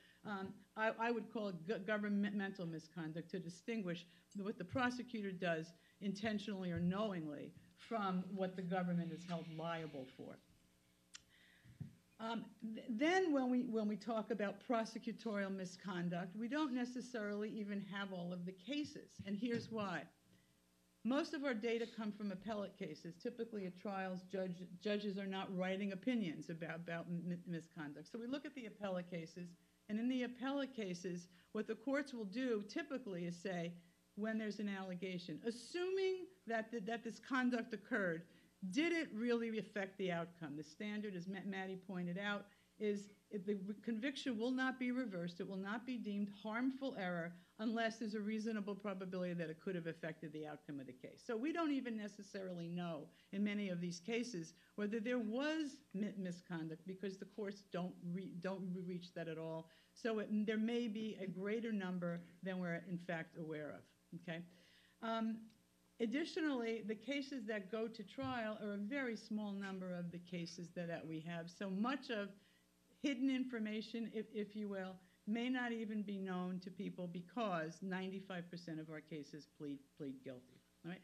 I would call it governmental misconduct to distinguish what the prosecutor does intentionally or knowingly from what the government is held liable for. Then when we talk about prosecutorial misconduct, we don't necessarily even have all of the cases, and here's why. Most of our data come from appellate cases. Typically at trials, judges are not writing opinions about misconduct. So we look at the appellate cases, and in the appellate cases, what the courts will do typically is say, when there's an allegation, assuming that this conduct occurred, did it really affect the outcome? The standard, as Maddie pointed out, is if the conviction will not be reversed, it will not be deemed harmful error unless there's a reasonable probability that it could have affected the outcome of the case. So we don't even necessarily know in many of these cases whether there was misconduct because the courts don't reach that at all. So there may be a greater number than we're in fact aware of, okay? Additionally, the cases that go to trial are a very small number of the cases that we have. So much of hidden information, if you will, may not even be known to people because 95% of our cases plead guilty. All right?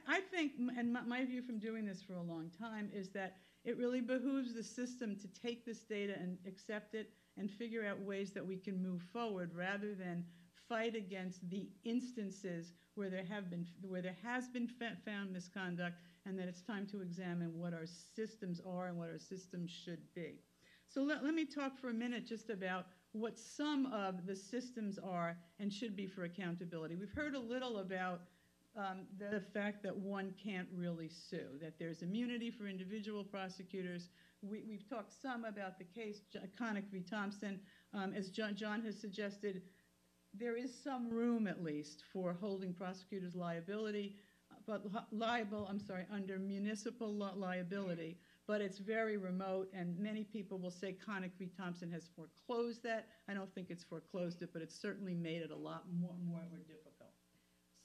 I think, and my view from doing this for a long time, is that it really behooves the system to take this data and accept it and figure out ways that we can move forward rather than fight against the instances where there has been found misconduct, and that it's time to examine what our systems are and what our systems should be. So let me talk for a minute just about what some of the systems are and should be for accountability. We've heard a little about the fact that one can't really sue, that there's immunity for individual prosecutors. We've talked some about the case, Connick v. Thompson. As John has suggested, there is some room, at least, for holding prosecutors liable under municipal liability, but it's very remote, and many people will say Connick v. Thompson has foreclosed that. I don't think it's foreclosed it, but it's certainly made it a lot more difficult.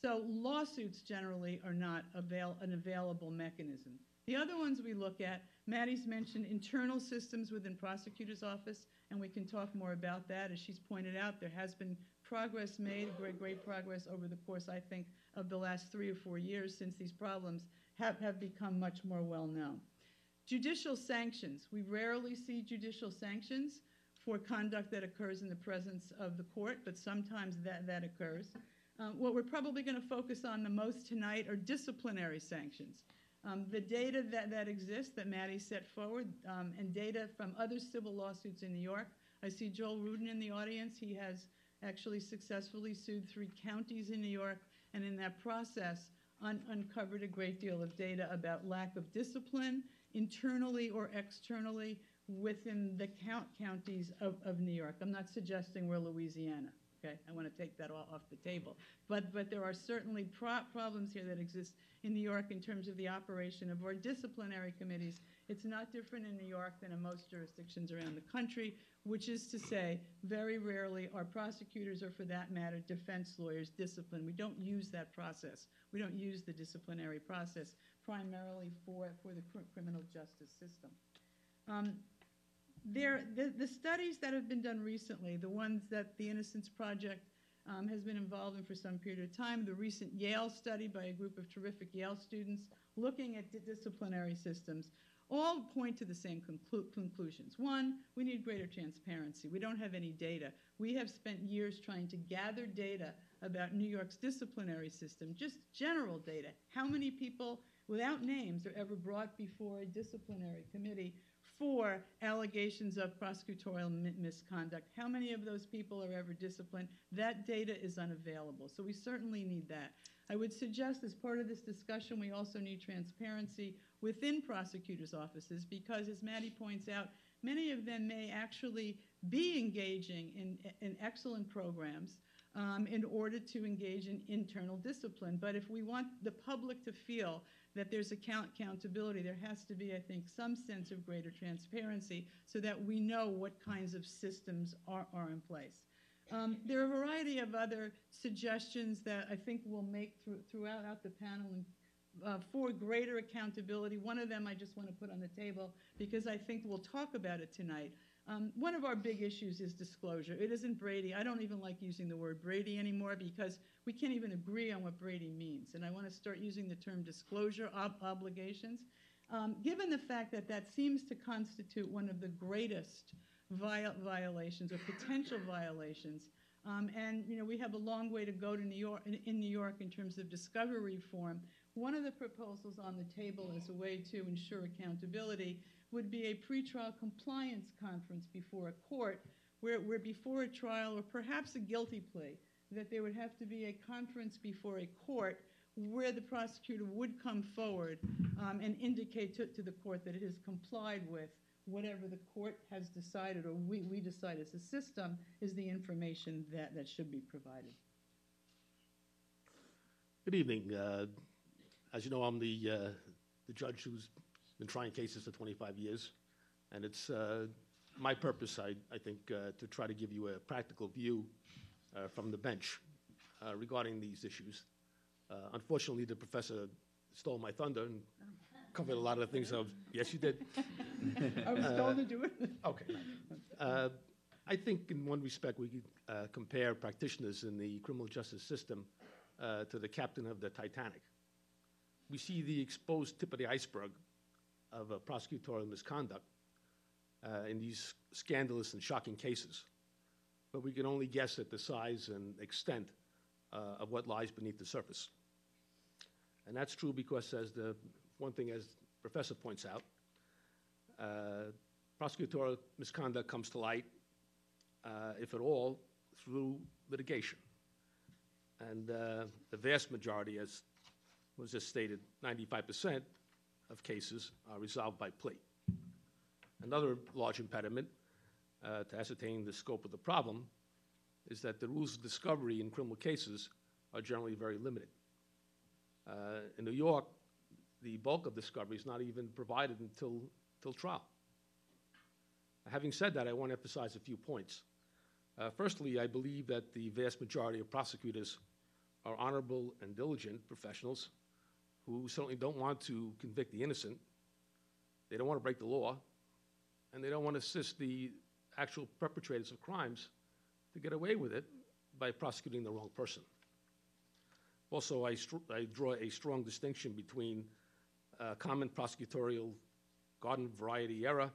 So lawsuits generally are not an available mechanism. The other ones we look at, Maddie's mentioned internal systems within prosecutor's office, and we can talk more about that. As she's pointed out, there has been progress made, great progress over the course, I think, of the last 3 or 4 years since these problems have become much more well known. Judicial sanctions. We rarely see judicial sanctions for conduct that occurs in the presence of the court, but sometimes that occurs. What we're probably going to focus on the most tonight are disciplinary sanctions. The data that exists that Maddie set forward and data from other civil lawsuits in New York. I see Joel Rudin in the audience. He has actually successfully sued 3 counties in New York, and in that process uncovered a great deal of data about lack of discipline internally or externally within the counties of New York. I'm not suggesting we're Louisiana. Okay, I want to take that off the table. But there are certainly problems here that exist in New York in terms of the operation of our disciplinary committees. It's not different in New York than in most jurisdictions around the country, which is to say, very rarely are prosecutors, or for that matter, defense lawyers, disciplined. We don't use that process. We don't use the disciplinary process primarily for the criminal justice system. The studies that have been done recently, the ones that the Innocence Project has been involved in for some period of time, the recent Yale study by a group of terrific Yale students looking at disciplinary systems, all point to the same conclusions. One, we need greater transparency. We don't have any data. We have spent years trying to gather data about New York's disciplinary system, just general data. How many people, without names, are ever brought before a disciplinary committee for allegations of prosecutorial misconduct? How many of those people are ever disciplined? That data is unavailable, so we certainly need that. I would suggest as part of this discussion, we also need transparency within prosecutors' offices because, as Maddie points out, many of them may actually be engaging in excellent programs in order to engage in internal discipline. But if we want the public to feel that there's accountability, there has to be, I think, some sense of greater transparency so that we know what kinds of systems are in place. There are a variety of other suggestions that I think we'll make throughout the panel for greater accountability. One of them I just want to put on the table because I think we'll talk about it tonight. One of our big issues is disclosure. It isn't Brady. I don't even like using the word Brady anymore because we can't even agree on what Brady means. And I want to start using the term disclosure obligations. Given the fact that that seems to constitute one of the greatest violations or potential violations And we have a long way to go to New York, in New York in terms of discovery reform. One of the proposals on the table as a way to ensure accountability would be a pretrial compliance conference before a court where before a trial or perhaps a guilty plea, that there would have to be a conference before a court where the prosecutor would come forward and indicate to the court that it has complied with whatever the court has decided or we decide as a system is the information that should be provided. Good evening. As you know, I'm the judge who's been trying cases for 25 years, and it's my purpose, I think, to try to give you a practical view from the bench regarding these issues. Unfortunately, the professor stole my thunder and covered a lot of the things yes, you did. I was told to do it. Okay. I think in one respect we could compare practitioners in the criminal justice system to the captain of the Titanic. We see the exposed tip of the iceberg of prosecutorial misconduct in these scandalous and shocking cases, but we can only guess at the size and extent of what lies beneath the surface. And that's true because, as one thing as the professor points out, prosecutorial misconduct comes to light, if at all, through litigation. And the vast majority, as was just stated, 95% of cases are resolved by plea. Another large impediment to ascertain the scope of the problem is that the rules of discovery in criminal cases are generally very limited. In New York, the bulk of discovery is not even provided until trial. Having said that, I want to emphasize a few points. Firstly, I believe that the vast majority of prosecutors are honorable and diligent professionals who certainly don't want to convict the innocent, they don't want to break the law, and they don't want to assist the actual perpetrators of crimes to get away with it by prosecuting the wrong person. Also, I draw a strong distinction between common prosecutorial garden variety error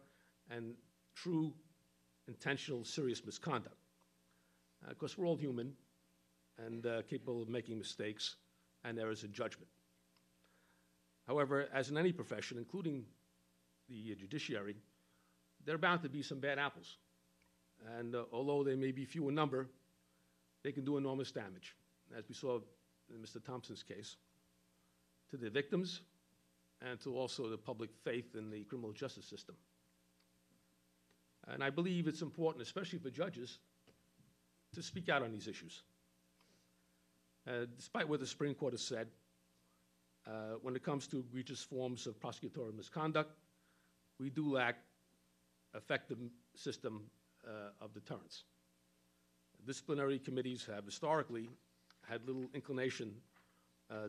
and true, intentional, serious misconduct. Because we're all human and capable of making mistakes and errors in judgment. However, as in any profession, including the judiciary, there are bound to be some bad apples. And although they may be few in number, they can do enormous damage, as we saw in Mr. Thompson's case, to the victims and to also the public faith in the criminal justice system. And I believe it's important, especially for judges, to speak out on these issues. Despite what the Supreme Court has said, when it comes to egregious forms of prosecutorial misconduct, we do lack effective system of deterrence. Disciplinary committees have historically had little inclination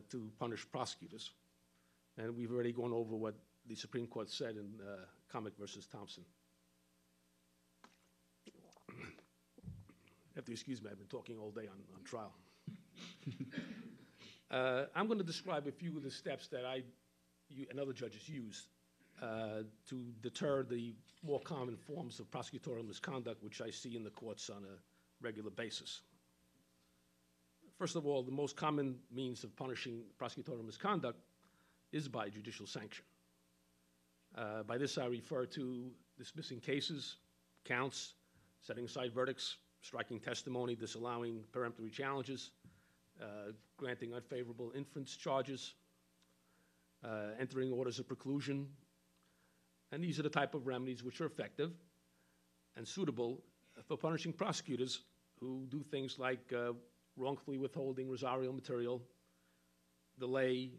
to punish prosecutors. And we've already gone over what the Supreme Court said in Connick versus Thompson. You have to excuse me, I've been talking all day on trial. I'm going to describe a few of the steps that you and other judges use to deter the more common forms of prosecutorial misconduct which I see in the courts on a regular basis. First of all, the most common means of punishing prosecutorial misconduct is by judicial sanction. By this I refer to dismissing cases, counts, setting aside verdicts, striking testimony, disallowing peremptory challenges, granting unfavorable inference charges, entering orders of preclusion. And these are the type of remedies which are effective and suitable for punishing prosecutors who do things like wrongfully withholding Rosario material, delay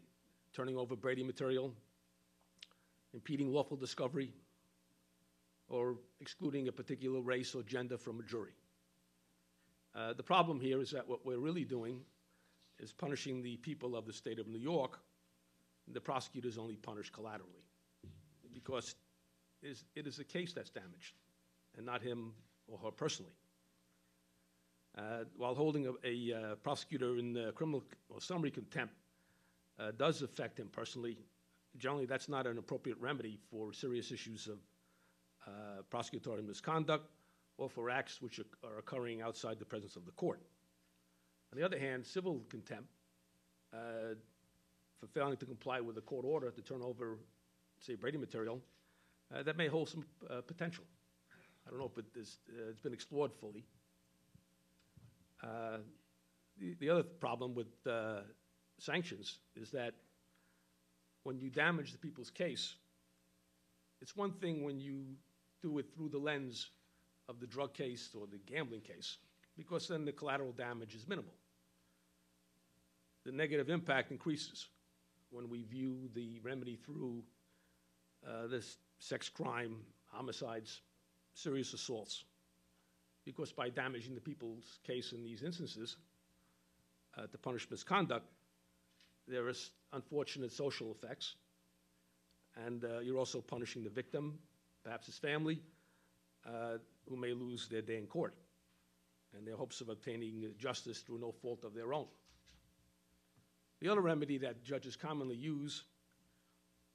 turning over Brady material, impeding lawful discovery, or excluding a particular race or gender from a jury. The problem here is that what we're really doing is punishing the people of the state of New York, and the prosecutors only punish collaterally because it is the case that's damaged and not him or her personally. While holding a prosecutor in criminal or summary contempt does affect him personally, generally that's not an appropriate remedy for serious issues of prosecutorial misconduct or for acts which are occurring outside the presence of the court. On the other hand, civil contempt for failing to comply with a court order to turn over, say, Brady material, that may hold some potential. I don't know if it's been explored fully. The other problem with sanctions is that when you damage the people's case, it's one thing when you do it through the lens of the drug case or the gambling case, because then the collateral damage is minimal. The negative impact increases when we view the remedy through this sex crime, homicides, serious assaults, because by damaging the people's case in these instances to punish misconduct, there is unfortunate social effects, and you're also punishing the victim, perhaps his family, who may lose their day in court and their hopes of obtaining justice through no fault of their own. The other remedy that judges commonly use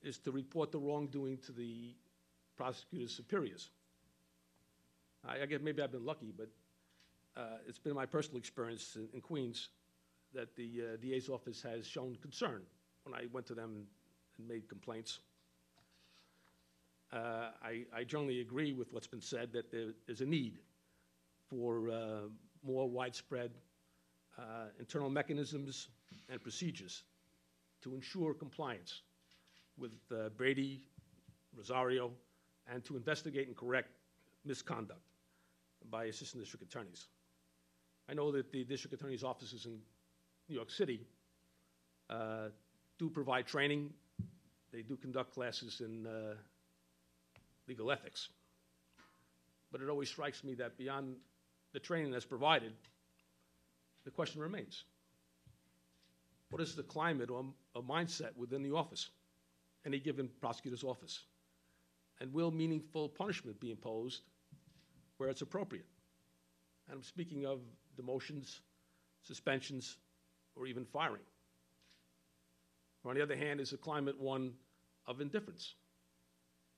is to report the wrongdoing to the prosecutor's superiors. I guess maybe I've been lucky, but it's been my personal experience in Queens that the DA's office has shown concern when I went to them and made complaints. I generally agree with what's been said, that there is a need for more widespread internal mechanisms and procedures to ensure compliance with Brady, Rosario, and to investigate and correct misconduct by assistant district attorneys. I know that the district attorney's offices in New York City do provide training. They do conduct classes in legal ethics. But it always strikes me that beyond the training that's provided, the question remains: what is the climate or mindset within the office, any given prosecutor's office? And will meaningful punishment be imposed where it's appropriate? And I'm speaking of demotions, suspensions, or even firing. Or on the other hand, is the climate one of indifference,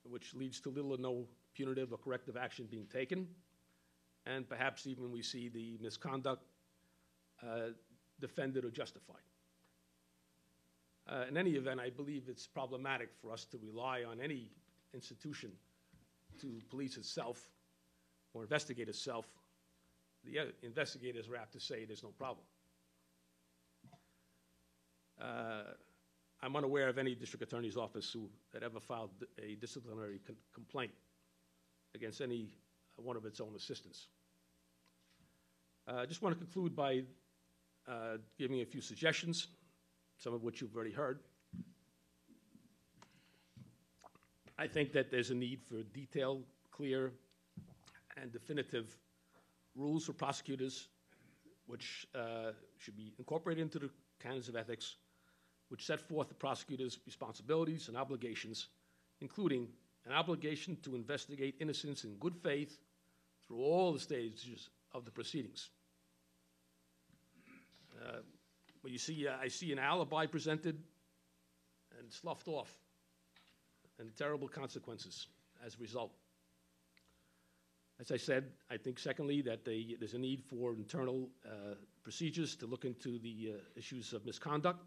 which leads to little or no punitive or corrective action being taken, and perhaps even we see the misconduct defended or justified. In any event, I believe it's problematic for us to rely on any institution to police itself or investigate itself. The investigators are apt to say there's no problem. I'm unaware of any district attorney's office that ever filed a disciplinary complaint against any one of its own assistants. I just want to conclude by giving a few suggestions, some of which you've already heard. I think that there's a need for detailed, clear, and definitive rules for prosecutors, which should be incorporated into the canons of ethics, which set forth the prosecutor's responsibilities and obligations, including an obligation to investigate innocence in good faith through all the stages of the proceedings. But you see, I see an alibi presented and sloughed off, and terrible consequences as a result. As I said, I think, secondly, that there's a need for internal procedures to look into the issues of misconduct.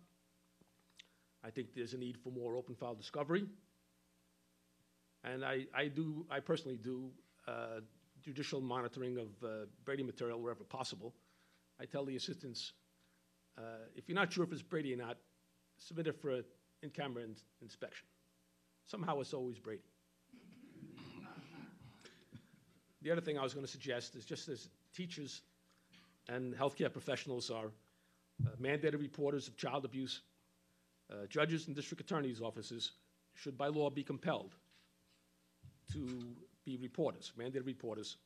I think there's a need for more open file discovery. And I personally do judicial monitoring of Brady material wherever possible. I tell the assistants, if you're not sure if it's Brady or not, submit it for an in-camera inspection. Somehow it's always Brady. The other thing I was going to suggest is, just as teachers and healthcare professionals are mandated reporters of child abuse, judges and district attorneys' offices should by law be compelled to be reporters, mandated reporters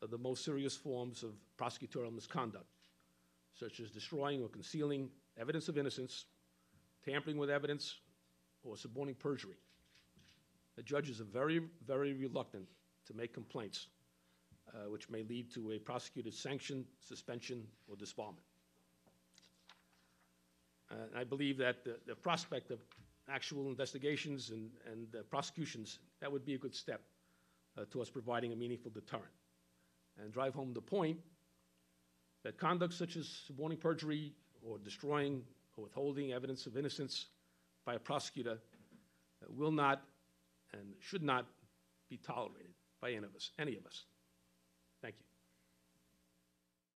of the most serious forms of prosecutorial misconduct, such as destroying or concealing evidence of innocence, tampering with evidence, or suborning perjury. The judges are very, very reluctant to make complaints which may lead to a prosecutor's sanction, suspension, or disbarment. I believe that the prospect of actual investigations and prosecutions, that would be a good step towards providing a meaningful deterrent. and drive home the point that conduct such as suborning perjury or destroying or withholding evidence of innocence by a prosecutor will not and should not be tolerated by any of us.